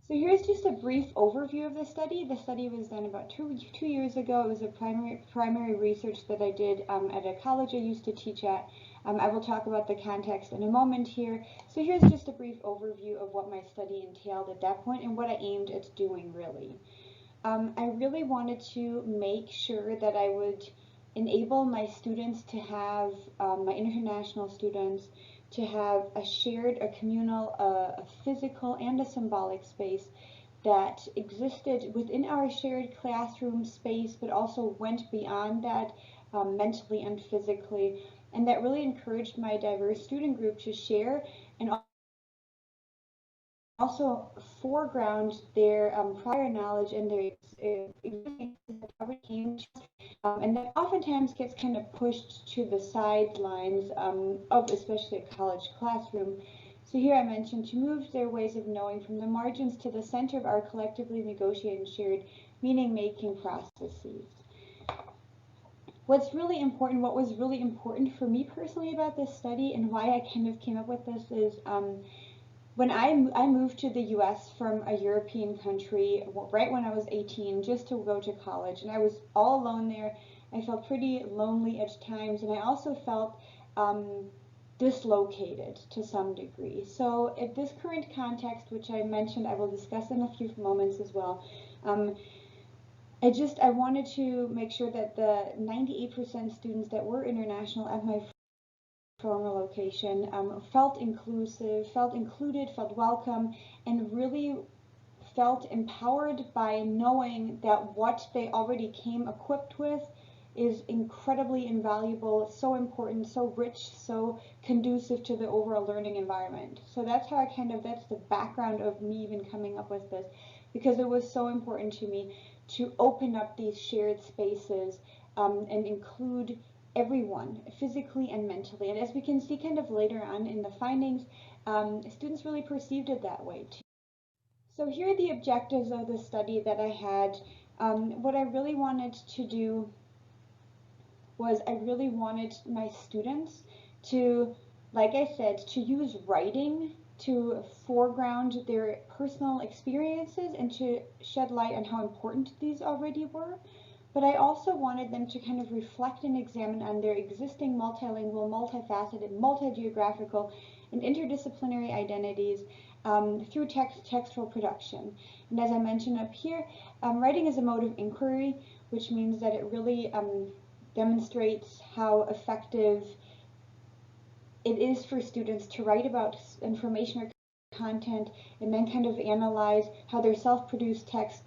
So here's just a brief overview of the study. The study was done about two years ago. It was a primary research that I did at a college I used to teach at. I will talk about the context in a moment here. So here's just a brief overview of what my study entailed at that point and what I aimed at doing really. I really wanted to make sure that I would enable my students to have, my international students, to have a shared, a communal, a physical and a symbolic space that existed within our shared classroom space, but also went beyond that mentally and physically, and that really encouraged my diverse student group to share and also foreground their prior knowledge and their existing and that oftentimes gets kind of pushed to the sidelines of especially a college classroom. So here I mentioned to move their ways of knowing from the margins to the center of our collectively negotiated and shared meaning-making processes. What was really important for me personally about this study and why I kind of came up with this is when I moved to the US from a European country right when I was 18 just to go to college, and I was all alone there. I felt pretty lonely at times, and I also felt dislocated to some degree. So at this current context, which I mentioned I will discuss in a few moments as well, I wanted to make sure that the 98% students that were international at my former location felt inclusive, felt included, felt welcome, and really felt empowered by knowing that what they already came equipped with is incredibly invaluable, so important, so rich, so conducive to the overall learning environment. So that's how that's the background of me even coming up with this, because it was so important to me to open up these shared spaces and include everyone, physically and mentally. And as we can see kind of later on in the findings, students really perceived it that way too. So here are the objectives of the study that I had. What I really wanted to do was I really wanted my students to, like I said, to use writing to foreground their personal experiences and to shed light on how important these already were. But I also wanted them to kind of reflect and examine on their existing multilingual, multifaceted, multi-geographical, and interdisciplinary identities through textual production. And as I mentioned up here, writing is a mode of inquiry, which means that it really demonstrates how effective it is for students to write about information or content and then kind of analyze how their self-produced text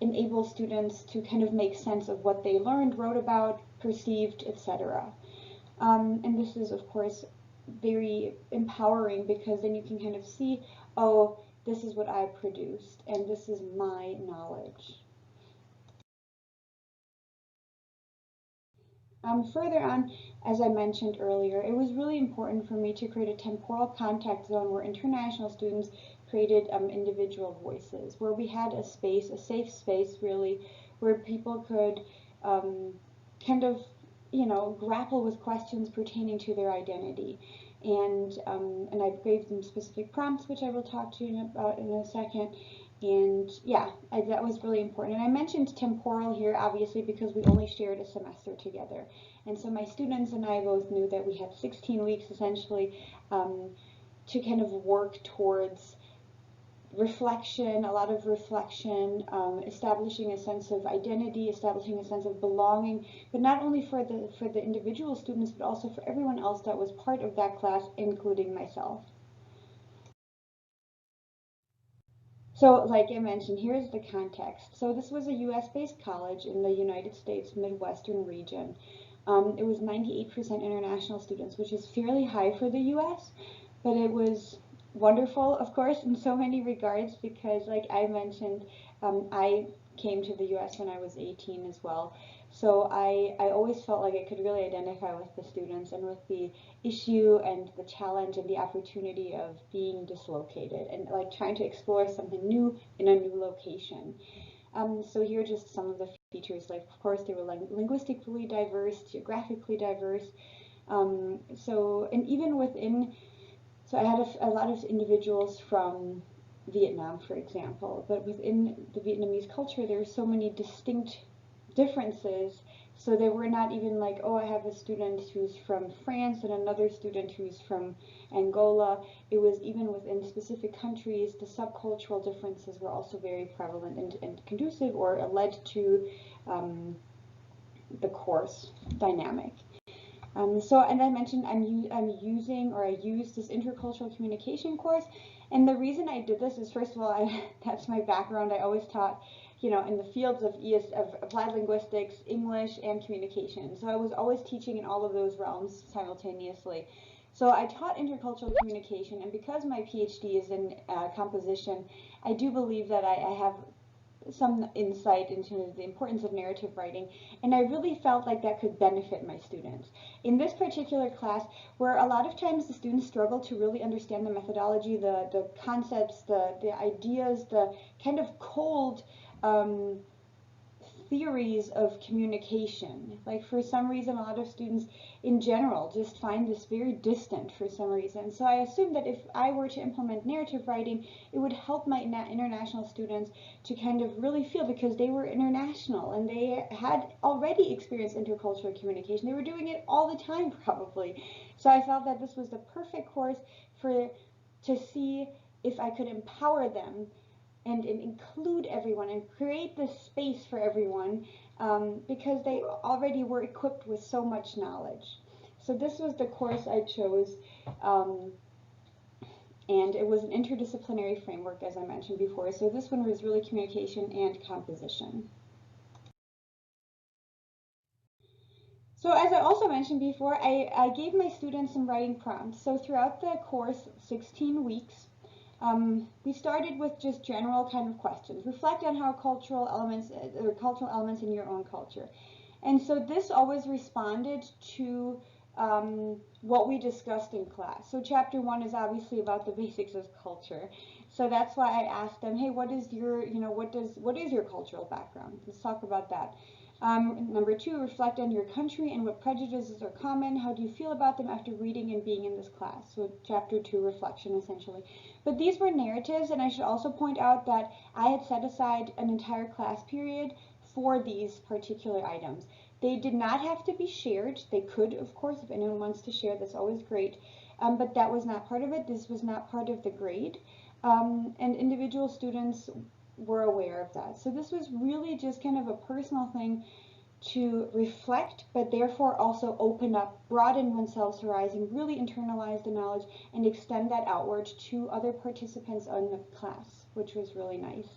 enables students to kind of make sense of what they learned, wrote about, perceived, etc. And this is, of course, very empowering because then you can kind of see, oh, this is what I produced, and this is my knowledge. Further on, as I mentioned earlier, it was really important for me to create a temporal contact zone where international students created individual voices, where we had a space, a safe space really, where people could kind of, grapple with questions pertaining to their identity. And I gave them specific prompts, which I will talk to you about in a second. And yeah, that was really important. And I mentioned temporal here, obviously, because we only shared a semester together. And so my students and I both knew that we had 16 weeks, essentially, to kind of work towards reflection, a lot of reflection, establishing a sense of identity, establishing a sense of belonging, but not only for the individual students, but also for everyone else that was part of that class, including myself. So, like I mentioned, here's the context. So this was a US-based college in the United States Midwestern region. It was 98% international students, which is fairly high for the US, but it was wonderful, of course, in so many regards because, like I mentioned, I came to the US when I was 18 as well. So I always felt like I could really identify with the students and with the issue and the challenge and the opportunity of being dislocated and like trying to explore something new in a new location. So here are just some of the features. Like, of course, they were linguistically diverse, geographically diverse. And even within, so I had a lot of individuals from Vietnam, for example. But within the Vietnamese culture, there are so many distinct differences. So they were not even like, oh, I have a student who's from France and another student who's from Angola. It was even within specific countries, the subcultural differences were also very prevalent and conducive or led to the course dynamic. So, and I mentioned I used this intercultural communication course, and the reason I did this is, first of all, that's my background. I always taught, you know, in the fields of applied linguistics, English, and communication. So I was always teaching in all of those realms simultaneously. So I taught intercultural communication, and because my PhD is in composition, I do believe that I have some insight into the importance of narrative writing, and I really felt like that could benefit my students. In this particular class, where a lot of times the students struggle to really understand the methodology, the concepts, the ideas, the kind of cold theories of communication. Like, for some reason, a lot of students in general just find this very distant for some reason. So I assumed that if I were to implement narrative writing, it would help my international students to kind of really feel, because they were international and they had already experienced intercultural communication. They were doing it all the time, probably. So I felt that this was the perfect course to see if I could empower them and include everyone and create this space for everyone, because they already were equipped with so much knowledge. So this was the course I chose, and it was an interdisciplinary framework, as I mentioned before. So this one was really communication and composition. So as I also mentioned before, I gave my students some writing prompts. So throughout the course, 16 weeks, we started with just general kind of questions. Reflect on how cultural elements in your own culture. And so this always responded to what we discussed in class. So chapter 1 is obviously about the basics of culture. So that's why I asked them, hey, what is your cultural background? Let's talk about that. Number 2, reflect on your country and what prejudices are common. How do you feel about them after reading and being in this class? So chapter 2, reflection, essentially. But these were narratives, and I should also point out that I had set aside an entire class period for these particular items. They did not have to be shared. They could, of course, if anyone wants to share, that's always great. But that was not part of it. This was not part of the grade. And individual students were aware of that. So this was really just kind of a personal thing to reflect, but therefore also open up, broaden oneself's horizon, really internalize the knowledge, and extend that outward to other participants in the class, which was really nice.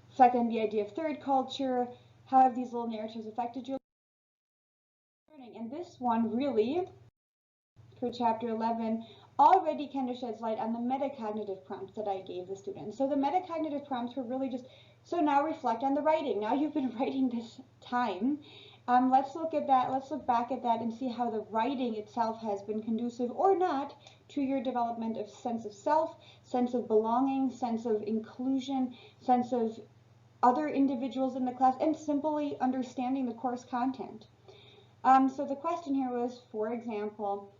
Second, the idea of third culture. How have these little narratives affected your learning? And this one really, for chapter 11, already kind of sheds light on the metacognitive prompts that I gave the students. So the metacognitive prompts were really just, so now reflect on the writing. Now you've been writing this time. Let's look at that. Let's look back at that and see how the writing itself has been conducive or not to your development of sense of self, sense of belonging, sense of inclusion, sense of other individuals in the class, and simply understanding the course content. So the question here was, for example,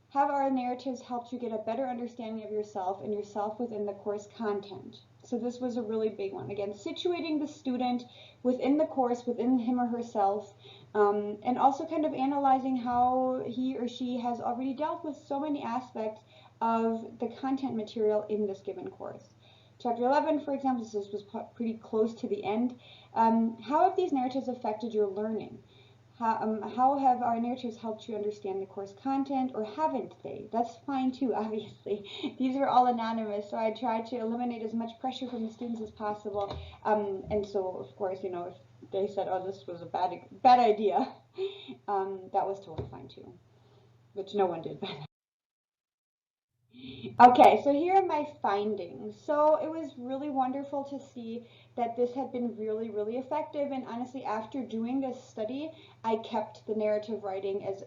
have our narratives helped you get a better understanding of yourself and yourself within the course content? So this was a really big one. Again, situating the student within the course, within him or herself, and also kind of analyzing how he or she has already dealt with so many aspects of the content material in this given course. Chapter 11, for example, this was pretty close to the end. How have these narratives affected your learning? How have our narratives helped you understand the course content, or haven't they? That's fine too, obviously. These are all anonymous, so I tried to eliminate as much pressure from the students as possible. And so, of course, you know, if they said, oh, this was a bad idea, that was totally fine too, which no one did, by the way. Okay, so here are my findings. So it was really wonderful to see that this had been really, really effective. And honestly, after doing this study, I kept the narrative writing as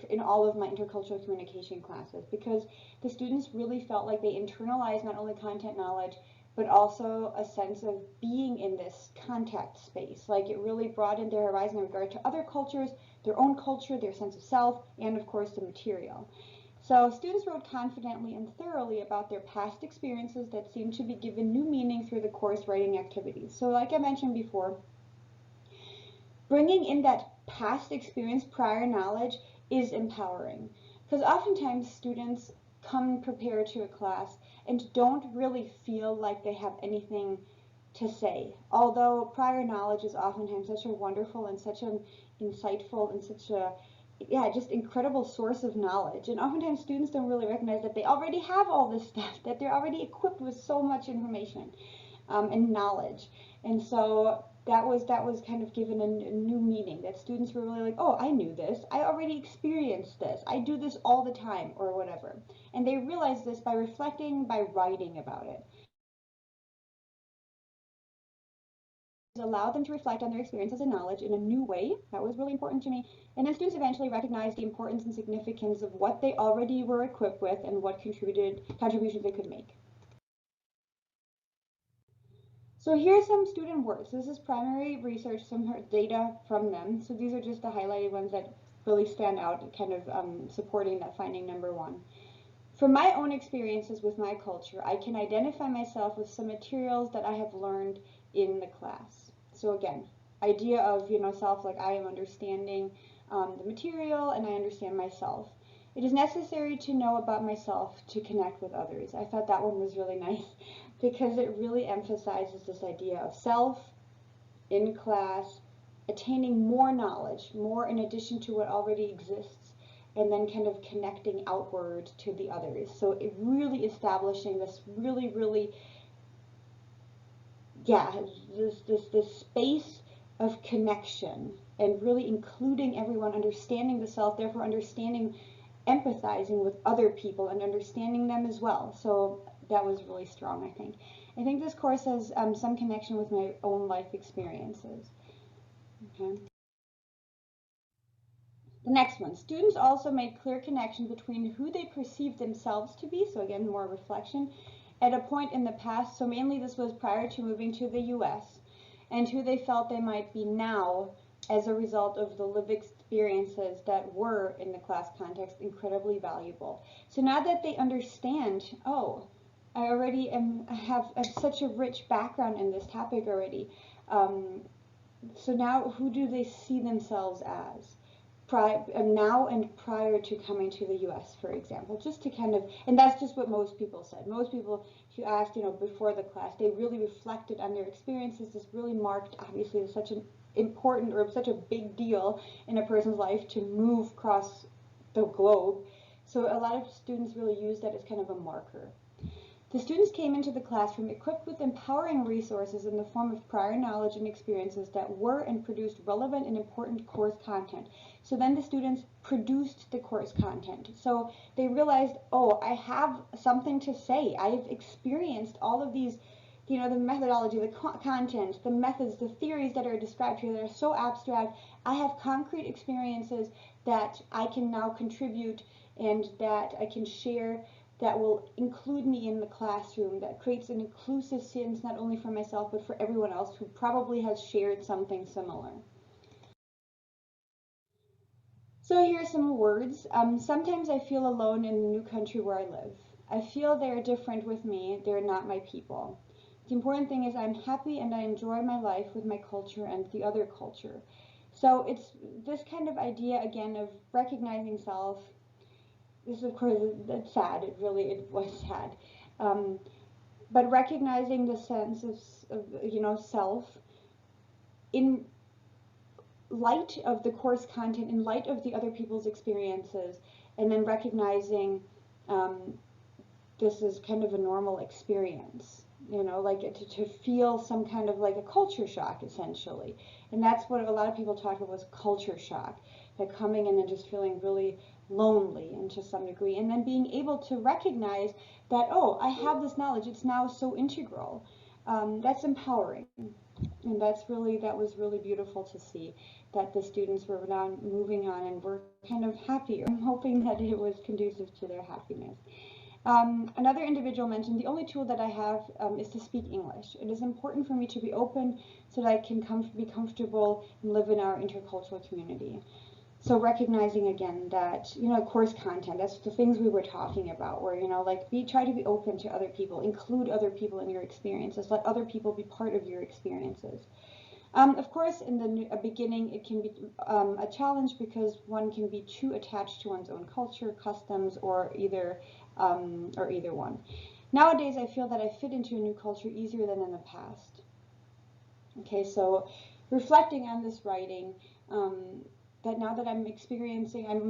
in all of my intercultural communication classes, because the students really felt like they internalized not only content knowledge, but also a sense of being in this contact space. Like, it really broadened their horizon in regard to other cultures, their own culture, their sense of self, and of course the material. So students wrote confidently and thoroughly about their past experiences that seemed to be given new meaning through the course writing activities. So like I mentioned before, bringing in that past experience, prior knowledge, is empowering. Because oftentimes students come prepared to a class and don't really feel like they have anything to say. Although prior knowledge is oftentimes such a wonderful and such an insightful and such a just incredible source of knowledge. And oftentimes students don't really recognize that they already have all this stuff, that they're already equipped with so much information and knowledge. And so that was kind of given a new meaning, that students were really like, oh, I knew this, I already experienced this, I do this all the time, or whatever. And they realized this by reflecting, by writing about it. Allowed them to reflect on their experiences and knowledge in a new way. That was really important to me. And then students eventually recognized the importance and significance of what they already were equipped with and what contributions they could make. So here's some student words. This is primary research, some data from them. So these are just the highlighted ones that really stand out, kind of supporting that finding number one. From my own experiences with my culture, I can identify myself with some materials that I have learned in the class. So again, idea of, self, like I am understanding the material and I understand myself. It is necessary to know about myself to connect with others. I thought that one was really nice because it really emphasizes this idea of self in class, attaining more knowledge, more in addition to what already exists, and then kind of connecting outward to the others. So it really establishing this really this space of connection and really including everyone, understanding the self, therefore understanding, empathizing with other people and understanding them as well. So that was really strong, I think. I think this course has some connection with my own life experiences. Okay. The next one, students also made clear connection between who they perceived themselves to be, so again, more reflection, at a point in the past, so mainly this was prior to moving to the US, and who they felt they might be now as a result of the lived experiences that were, in the class context, incredibly valuable. So now that they understand, oh, I already have such a rich background in this topic already, so now who do they see themselves as? Now and prior to coming to the US, for example, just to kind of, and that's just what most people said. Most people, if you asked, before the class, they really reflected on their experiences. This really marked, obviously, such an important or such a big deal in a person's life to move across the globe. So a lot of students really use that as kind of a marker. The students came into the classroom equipped with empowering resources in the form of prior knowledge and experiences that were and produced relevant and important course content. So then the students produced the course content. So they realized, oh, I have something to say. I've experienced all of these, the methodology, the content, the methods, the theories that are described here that are so abstract. I have concrete experiences that I can now contribute and that I can share, that will include me in the classroom, that creates an inclusive sense not only for myself but for everyone else who probably has shared something similar. So here are some words. Sometimes I feel alone in the new country where I live. I feel they're different with me, they're not my people. The important thing is I'm happy and I enjoy my life with my culture and the other culture. So it's this kind of idea again of recognizing self. This, of course, that's sad. It was sad. But recognizing the sense of self in light of the course content, in light of the other people's experiences, and then recognizing this is kind of a normal experience. Like to feel some kind of like a culture shock, essentially. And that's what a lot of people talk about was culture shock. Like coming in and just feeling really lonely and to some degree, and then being able to recognize that, oh, I have this knowledge, it's now so integral. That's empowering, and that was really beautiful to see that the students were now moving on and were kind of happier. I'm hoping that it was conducive to their happiness. Another individual mentioned, the only tool that I have is to speak English. It is important for me to be open so that I can be comfortable and live in our intercultural community. So recognizing again that, course content, that's the things we were talking about, where, like try to be open to other people, include other people in your experiences, let other people be part of your experiences. Of course, in the beginning, it can be a challenge because one can be too attached to one's own culture, customs, or either one. Nowadays, I feel that I fit into a new culture easier than in the past. Okay, so reflecting on this writing, that now that I'm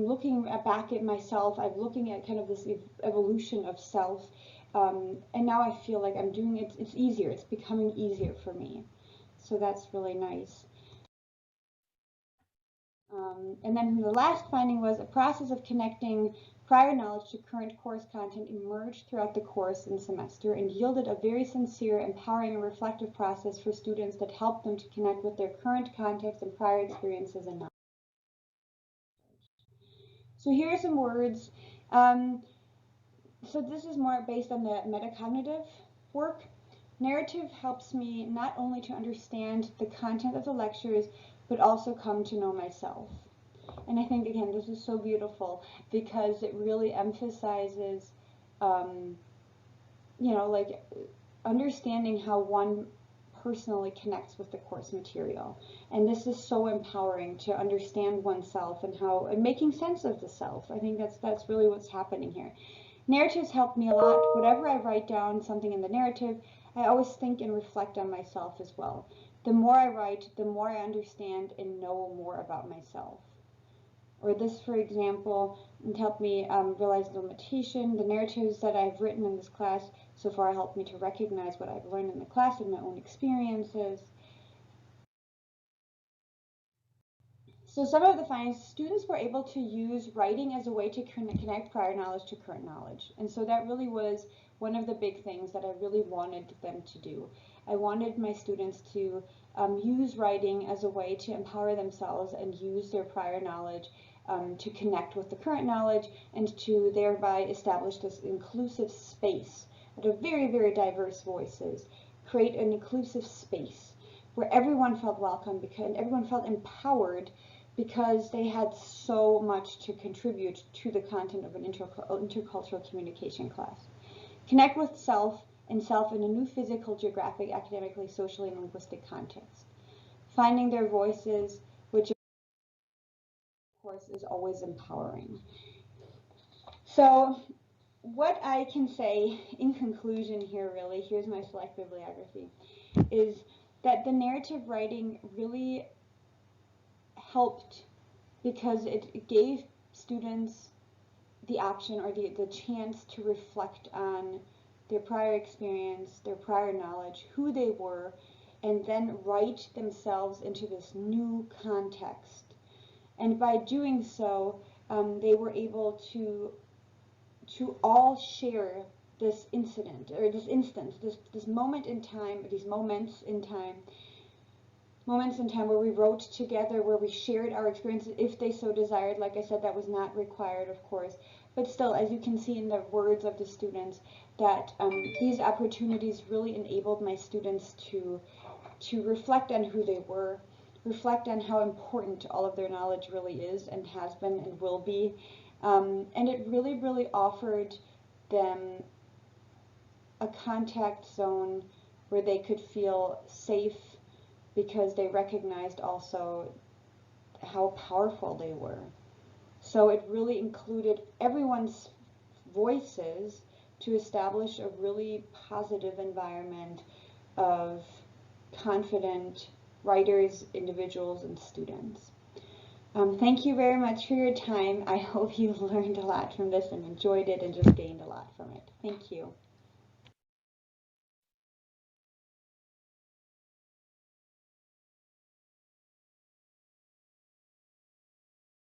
looking back at myself, I'm looking at kind of this evolution of self, and now I feel like I'm doing it, it's easier, it's becoming easier for me. So that's really nice. And then the last finding was a process of connecting prior knowledge to current course content emerged throughout the course and semester and yielded a very sincere, empowering, and reflective process for students that helped them to connect with their current context and prior experiences and knowledge. So here are some words. So this is more based on the metacognitive work. Narrative helps me not only to understand the content of the lectures, but also come to know myself. And I think, again, this is so beautiful because it really emphasizes, like understanding how one personally connects with the course material. And this is so empowering to understand oneself and making sense of the self. I think that's really what's happening here. Narratives help me a lot. Whenever I write down something in the narrative, I always think and reflect on myself as well. The more I write, the more I understand and know more about myself. Or this, for example, it helped me realize the limitation. The narratives that I've written in this class so far helped me to recognize what I've learned in the class and my own experiences. So some of the findings, students were able to use writing as a way to connect prior knowledge to current knowledge. And so that really was one of the big things that I really wanted them to do. I wanted my students to use writing as a way to empower themselves and use their prior knowledge to connect with the current knowledge and to thereby establish this inclusive space out of very, very diverse voices, create an inclusive space where everyone felt welcome and everyone felt empowered because they had so much to contribute to the content of an intercultural communication class. Connect with self and self in a new physical, geographic, academically, socially, and linguistic context. Finding their voices, which of course is always empowering. So what I can say in conclusion here, really, here's my select bibliography, is that the narrative writing really helped because it gave students the option or the chance to reflect on their prior experience, their prior knowledge, who they were, and then write themselves into this new context. And by doing so, they were able to all share this incident or this instance, this moment in time, these moments in time where we wrote together, where we shared our experiences if they so desired. Like I said, that was not required, of course. But still, as you can see in the words of the students, that these opportunities really enabled my students to reflect on who they were, reflect on how important all of their knowledge really is and has been and will be. And it really, really offered them a contact zone where they could feel safe because they recognized also how powerful they were. So it really included everyone's voices to establish a really positive environment of confident writers, individuals, and students. Thank you very much for your time. I hope you've learned a lot from this and enjoyed it and just gained a lot from it. Thank you.